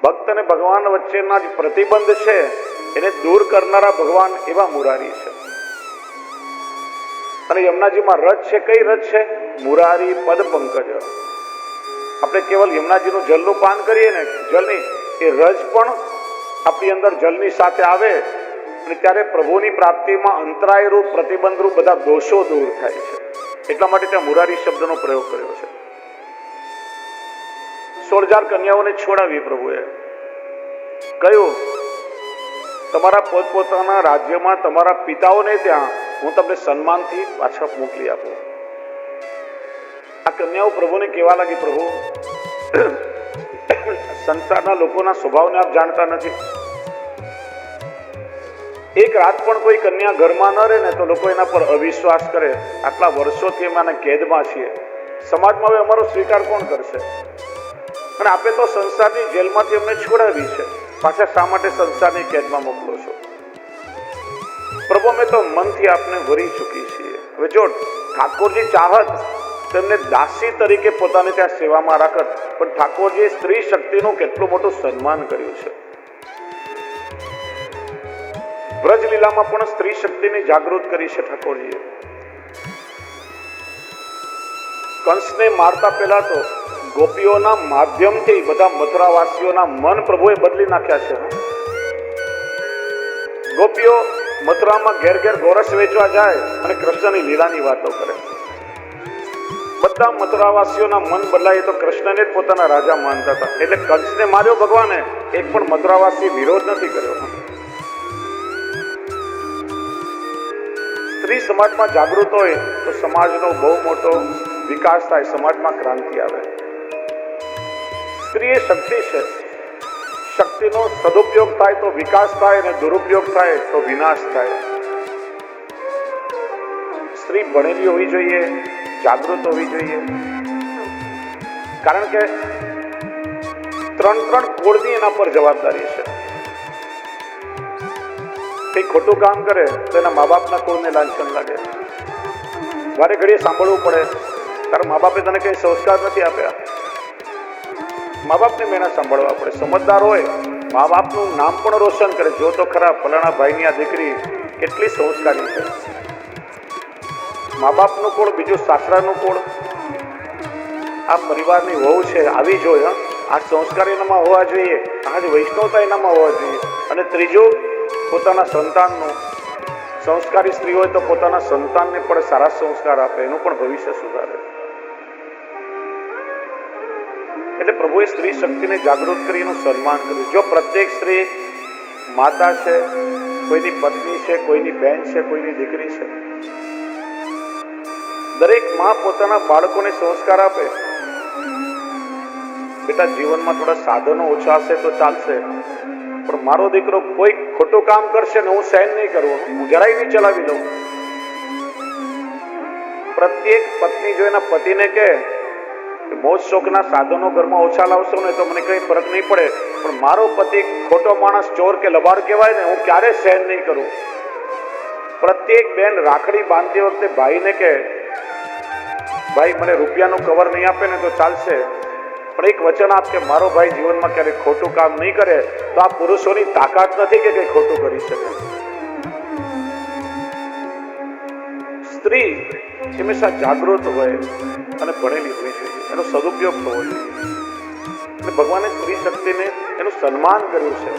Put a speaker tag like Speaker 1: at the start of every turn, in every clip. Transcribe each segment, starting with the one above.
Speaker 1: ભક્ત અને ભગવાન વચ્ચેના જે પ્રતિબંધ છે એને દૂર કરનારા ભગવાન એવા મુરારી છે. અને યમુનાજીમાં રજ છે. કઈ રજ છે? મુરારી પદ પંકજ. આપણે કેવલ યમુનાજીનું જલનું પાન કરીએ ને, જલની એ રજ પણ આપણી અંદર જલની સાથે આવે અને ત્યારે પ્રભુની પ્રાપ્તિમાં અંતરાયરૂપ પ્રતિબંધરૂપ બધા દોષો દૂર થાય છે. એટલા માટે ત્યાં મુરારી શબ્દનો પ્રયોગ કર્યો છે. 16,000 કન્યાઓને છોડાવી પ્રભુએ. કહ્યું, તમારા પોતપોતાના રાજ્યમાં તમારા પિતાઓને ત્યાં હું તમને સન્માનથી પાછા મોકલી આપું. આ કન્યાઓ પ્રભુને કહેવા લાગી, પ્રભુ સંસારના લોકોના સ્વભાવને આપ જાણતા નથી. એક રાત પણ કોઈ કન્યા ઘરમાં ન રહે ને તો લોકો એના પર અવિશ્વાસ કરે. આટલા વર્ષોથી અમે આના કેદમાં છીએ, સમાજમાં હવે અમારો સ્વીકાર કોણ કરશે? અને આપે તો સંસારની જેલમાંથી અમને છોડાવી છે, પાછા શા માટે સંસારની કેદમાં મોકલો છો? પ્રભુ, અમે તો મનથી આપને વરી ચૂકી છીએ. હવે જો ઠાકોરજી ચાહત તેમને દાસી તરીકે પોતાને ત્યાં સેવામાં રાખત, પણ ઠાકોરજીએ સ્ત્રી શક્તિનું કેટલું મોટું સન્માન કર્યું છે. વ્રજ લીલામાં પણ સ્ત્રી શક્તિને જાગૃત કરી છે ઠાકોરજીએ. કંસને મારતા પહેલા તો ગોપીઓના માધ્યમથી બધા મથુરાવાસીઓના મન પ્રભુએ બદલી નાખ્યા છે. ગોપીઓ મથુરામાં ઘેર ઘેર ગોરસ વેચવા જાય અને કૃષ્ણની લીલાની વાતો કરે. બધા મથુરાવાસીઓના મન બદલાય તો કૃષ્ણને જ પોતાના રાજા માનતા હતા. એટલે કંસને માર્યો ભગવાને, એક પણ મથુરાવાસી વિરોધ નથી કર્યો. સ્ત્રી સમાજમાં જાગૃત હોય તો સમાજનો બહુ મોટો વિકાસ થાય, સમાજમાં ક્રાંતિ આવે. સ્ત્રી એ શક્તિ છે. શક્તિનો સદુપયોગ થાય તો વિકાસ થાય અને દુરુપયોગ થાય તો વિનાશ થાય. સ્ત્રી ભણેલી હોવી જોઈએ, જાગૃત હોવી જોઈએ. કારણ કે ત્રણ કોળની એના પર જવાબદારી છે. કઈ ખોટું કામ કરે તો એના મા બાપના કોળને લાંછન લાગે. વારે ઘડીએ સાંભળવું પડે, તારા મા બાપે તને કઈ સંસ્કાર નથી આપ્યા. મા બાપને મહેનત સાંભળવા પડે. સમજદાર હોય મા બાપનું નામ પણ રોશન કરે. જો તો ખરા, ફલાણા ભાઈની આ દીકરી કેટલી સંસ્કારી છે. મા બાપનું કોળ, બીજું સાસરાનું કોળ. આ પરિવારની વહુ છે, આવી જોઈએ, આ સંસ્કાર એનામાં હોવા જોઈએ, આ જ વૈષ્ણવતા એનામાં હોવા જોઈએ. અને ત્રીજું, પોતાના સંતાનનું. સંસ્કારી સ્ત્રી હોય તો પોતાના સંતાનને પણ સારા સંસ્કાર આપે, એનું પણ ભવિષ્ય સુધારે. એટલે પ્રભુએ સ્ત્રી શક્તિને જાગૃત કરી એનું સન્માન કર્યું. જો પ્રત્યેક સ્ત્રી માતા છે, કોઈની પત્ની છે, કોઈની બહેન છે, કોઈની દીકરી છે, દરેક માં પોતાના બાળકોને સંસ્કાર આપે. બેટા, જીવનમાં થોડા સાધનો ઓછા હશે તો ચાલશે, પણ મારો દીકરો કોઈ ખોટું કામ કરશે ને હું સહન નહીં કરું, હું જરાય નહીં ચલાવી લઉં. પ્રત્યેક પત્ની જો એના પતિને કહે મોજ શોખના સાધનો ઘરમાં ઓછા લાવશો ને તો મને કઈ ફરક નહીં પડે, પણ મારો પતિ ખોટો માણસ, ચોર કે લબાડ કહેવાય ને, હું ક્યારે સહન નહીં કરું. પ્રત્યેક બેન રાખડી બાંધતી વખતે ભાઈને કહે, ભાઈ મને રૂપિયાનું કવર નહીં આપે ને તો ચાલશે, પણ એક વચન આપ કે મારો ભાઈ જીવનમાં ક્યારેક ખોટું કામ નહીં કરે. તો આ પુરુષોની તાકાત નથી કે કઈ ખોટું કરી શકે. સ્ત્રી હંમેશા જાગૃત હોય અને ભણેલી હોવી જોઈએ, એનો સદુપયોગ થવો જોઈએ. એટલે ભગવાને સ્ત્રી શક્તિને એનું સન્માન કર્યું છે,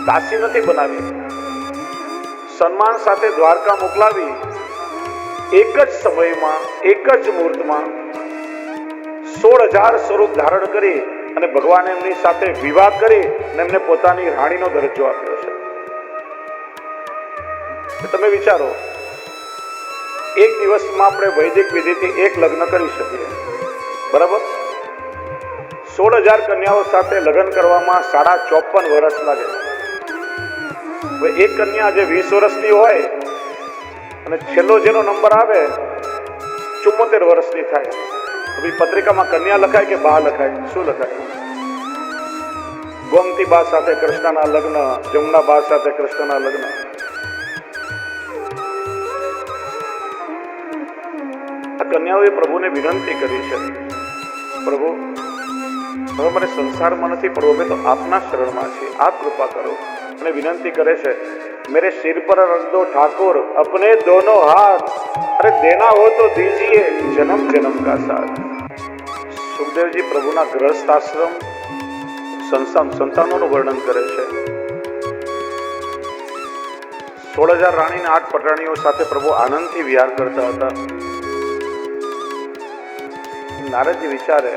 Speaker 1: દાસી નથી બનાવી. સન્માન સાથે દ્વારકા મોકલાવી. એક જ સમયમાં, એક જ મુહૂર્તમાં 16,000 સ્વરૂપ ધારણ કરી અને ભગવાને એમની સાથે વિવાહ કરી અને એમને પોતાની રાણીનો દરજ્જો આપ્યો છે. તમે વિચારો, એક દિવસમાં આપણે વૈદિક વિધિથી એક લગ્ન કરી શકીએ, બરાબર? 16,000 કન્યાઓ સાથે લગ્ન કરવામાં 54.5 વર્ષ લાગે. એક કન્યા જે 20 વર્ષની હોય અને છેલ્લો જેનો નંબર આવે 74 વર્ષની થાય. પત્રિકામાં કન્યા લખાય કે બા લખાય? શું લખાય? ગોમતી બા સાથે કૃષ્ણના લગ્ન, જમુના બા સાથે કૃષ્ણના લગ્ન. આ કન્યાઓએ પ્રભુને વિનંતી કરી છે, પ્રભુ હવે મને સંસારમાં નથી પડવું, અમે તો આપના શરણમાં છીએ, આપ કૃપા કરો. અને વિનંતી કરે છે, मेरे सिर पर रख दो ठाकुर अपने दोनों हाथ, अरे देना हो तो दीजिए जन्म जन्म का साथ. સુખદેવજી પ્રભુના ગ્રસ્ત આશ્રમ સંતાનોનું વર્ણન કરે છે. 16,000 રાણી અને 8 પટરાણીઓ સાથે પ્રભુ આનંદથી વિહાર કરતા હતા. નારદજી વિચારે,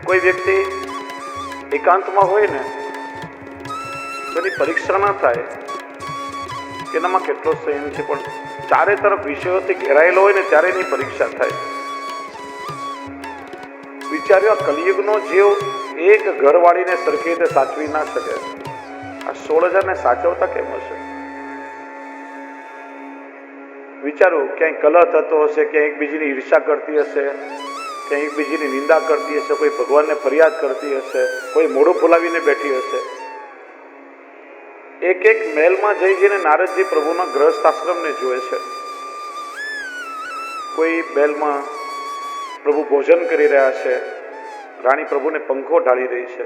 Speaker 1: કોઈ વ્યક્તિ એકાંતમાં હોય ને એની પરીક્ષા ના થાય કે એનામાં કેટલો સંયમ છે, પણ ચારે તરફ વિષયોથી ઘેરાયેલો હોય ને ત્યારે એની પરીક્ષા થાય. વિચાર્યો, આ કલિયુગનો જીવ એક ઘરવાળીને સરખી રીતે સાચવી ના શકે, આ 16,000 ને સાચવતા કેમ હશે? વિચારું, ક્યાંય કલહ થતો હશે, ક્યાંય એકબીજીની ઈર્ષા કરતી હશે, ક્યાંય એકબીજીની નિંદા કરતી હશે, કોઈ ભગવાનને ફરિયાદ કરતી હશે, કોઈ મોઢું ફુલાવીને બેઠી હશે. એક એક મહેલમાં જઈને નારદજી પ્રભુના ગ્રસ્ત આશ્રમને જોવે છે. કોઈ મહેલમાં પ્રભુ ભોજન કરી રહ્યા છે, રાણી પ્રભુને પંખો ઢાળી રહી છે.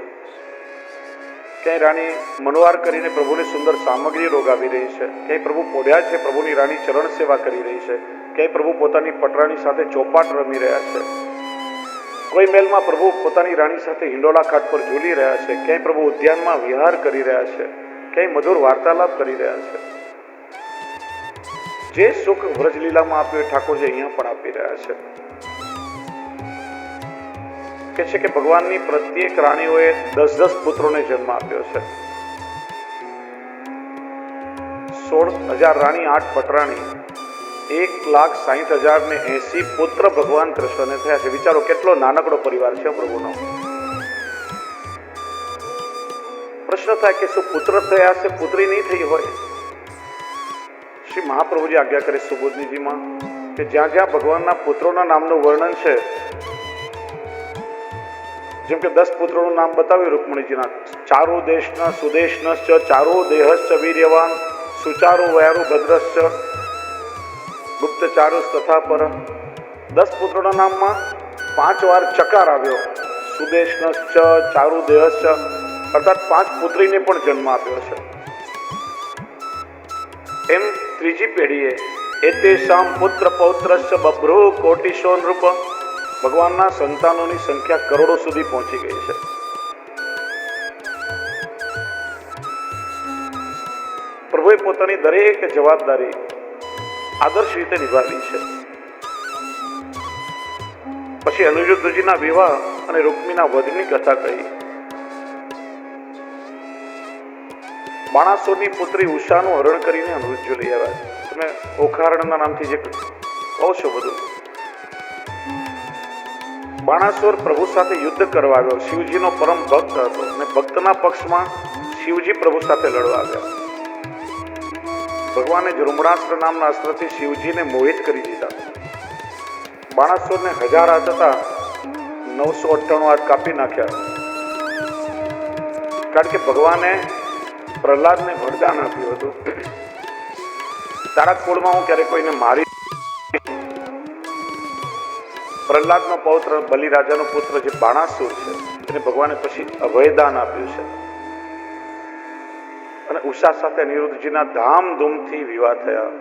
Speaker 1: ક્યાંય રાણી મનોહાર કરીને પ્રભુને સુંદર સામગ્રી રોગાવી રહી છે. ક્યાંય પ્રભુ પોઢ્યા છે, પ્રભુની રાણી ચરણ સેવા કરી રહી છે. ક્યાંય પ્રભુ પોતાની પટરાણી સાથે ચોપાટ રમી રહ્યા છે. કોઈ મહેલમાં પ્રભુ પોતાની રાણી સાથે હિંડોળા ખાટ પર ઝૂલી રહ્યા છે. ક્યાંય પ્રભુ ઉદ્યાનમાં વિહાર કરી રહ્યા છે. ક્યાંય મધુર વાર્તાલાપ કરી રહ્યા છે. જે સુખ વ્રજલીલામાં આપ્યું ઠાકોરજી અહીંયા પણ આપી રહ્યા છે. કે છે કે ભગવાનની પ્રત્યેક રાણીઓએ 10-10 પુત્રોને જન્મ આપ્યો છે. 16,000 રાણી 8 પટરાણી 1,60,080 પુત્ર ભગવાન કૃષ્ણને થયા છે. વિચારો કેટલો નાનકડો પરિવાર છે પ્રભુનો. પ્રશ્ન થાય કે શું પુત્ર થયા છે, પુત્રી નહીં થઈ હોય? શ્રી મહાપ્રભુજી આજ્ઞા કરે સુબોધનીજીમાં કે જ્યાં જ્યાં ભગવાનના પુત્રોના નામનું વર્ણન છે, જેમ કે 10 પુત્રોનું નામ બતાવ્યું રૂકમણીજીના, ચારુ દેશના સુદેશનશ્ચ ચારુ દેહશ્ચ વીર્યવાન સુચારુ વયારુ ભદ્રશ્ચ ગુપ્તચારુ તથા પર. 10 પુત્રોના નામમાં 5 વાર ચકાર આવ્યો. સુદેશનશ્ચ ચારુ દેહશ્ચ અર્થાત 5 પુત્રીને પણ જન્મ આપ્યો છે. એમ ત્રીજી પેઢીએ એતેષામ પુત્ર પૌત્રશ્ચ બભ્રુ કોટિશો નૃપ, ભગવાનના સંતાનોની સંખ્યા કરોડો સુધી પહોંચી ગઈ છે. પ્રભુએ પોતાની દરેક જવાબદારી આદર્શ રીતે નિભાવી છે. પછી અનિરુદ્ધજીના વિવાહ અને રૂક્મીના વધની કથા કહી. બાણાસુરની પુત્રી ઉષાનું હરણ કરીને અનિરુદ્ધ લઈ આવ્યા. તમે ઓખારણના નામથી જે કહો છો બધું. બાણાસુર પ્રભુ સાથે યુદ્ધ કરવા આવ્યો. શિવજીનો પરમ ભક્ત હતો અને ભક્તના પક્ષમાં શિવજી પ્રભુ સાથે લડવા આવ્યા. ભગવાને જૃંભણાસ્ત્ર નામના અસ્ત્રથી શિવજીને મોહિત કરી દીધા. બાણાસુરને 1000 હાથ હતા, 998 હાથ કાપી નાખ્યા. કારણ કે ભગવાને પ્રહલાદને વરદાન આપ્યું હતું, તારા કુળમાં હું ક્યારે કોઈને મારી. પ્રહલાદનો પૌત્ર બલિરાજાનો પુત્ર જે બાણાસુર છે એને ભગવાને પછી અભયદાન આપ્યું છે. અને ઉષા સાથે અનિરુદ્ધજીના ધામધૂમથી વિવાહ થયા.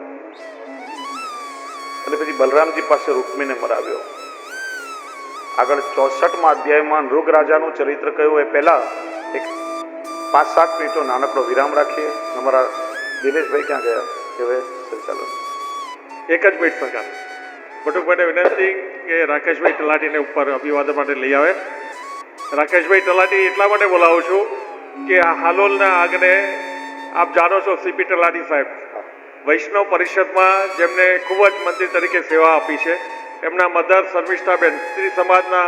Speaker 1: અને પછી બલરામજી પાસે રૂક્મીને મરાવ્યો. આગળ 64મા અધ્યાયમાં નૃગ રાજાનું ચરિત્ર કહ્યું એ પહેલા એક 5-7 મિનિટનો નાનકડો વિરામ રાખીએ. અમારા દિનેશભાઈ ક્યાં ગયા? હવે ચાલો
Speaker 2: એક જ મિનિટ સરકાર. બટુકભાઈને વિનંતી કે રાકેશભાઈ તલાટીને ઉપર અભિવાદન માટે લઈ આવે. રાકેશભાઈ તલાટી એટલા માટે બોલાવું છું કે આ હાલોલના આગને આપ જાણો છો, સીપી તલાટી સાહેબ વૈષ્ણવ પરિષદમાં જેમને ખૂબ જ મંત્રી તરીકે સેવા આપી છે. એમના મધર શર્મિષ્ઠાબેન સ્ત્રી સમાજના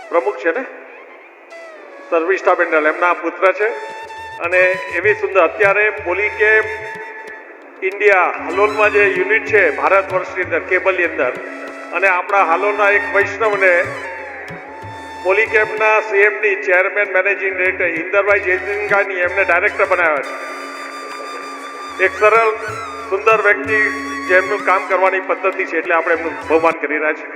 Speaker 2: પ્રમુખ છે ને, શર્મિષ્ઠાબેન એમના પુત્ર છે. અને એવી સુંદર અત્યારે પોલીકે ઇન્ડિયા હાલોલમાં જે યુનિટ છે ભારત વર્ષની અંદર કેબલની અંદર, અને આપણા હાલોલના એક વૈષ્ણવને પોલીકેમના CMD chairman managing director Inderbhai Jaisinghani એમને ડાયરેક્ટર બનાવ્યા છે. એક સરળ સુંદર વ્યક્તિ જેમનું કામ કરવાની પદ્ધતિ છે એટલે આપણે એમનું બહુમાન કરી રહ્યા છીએ.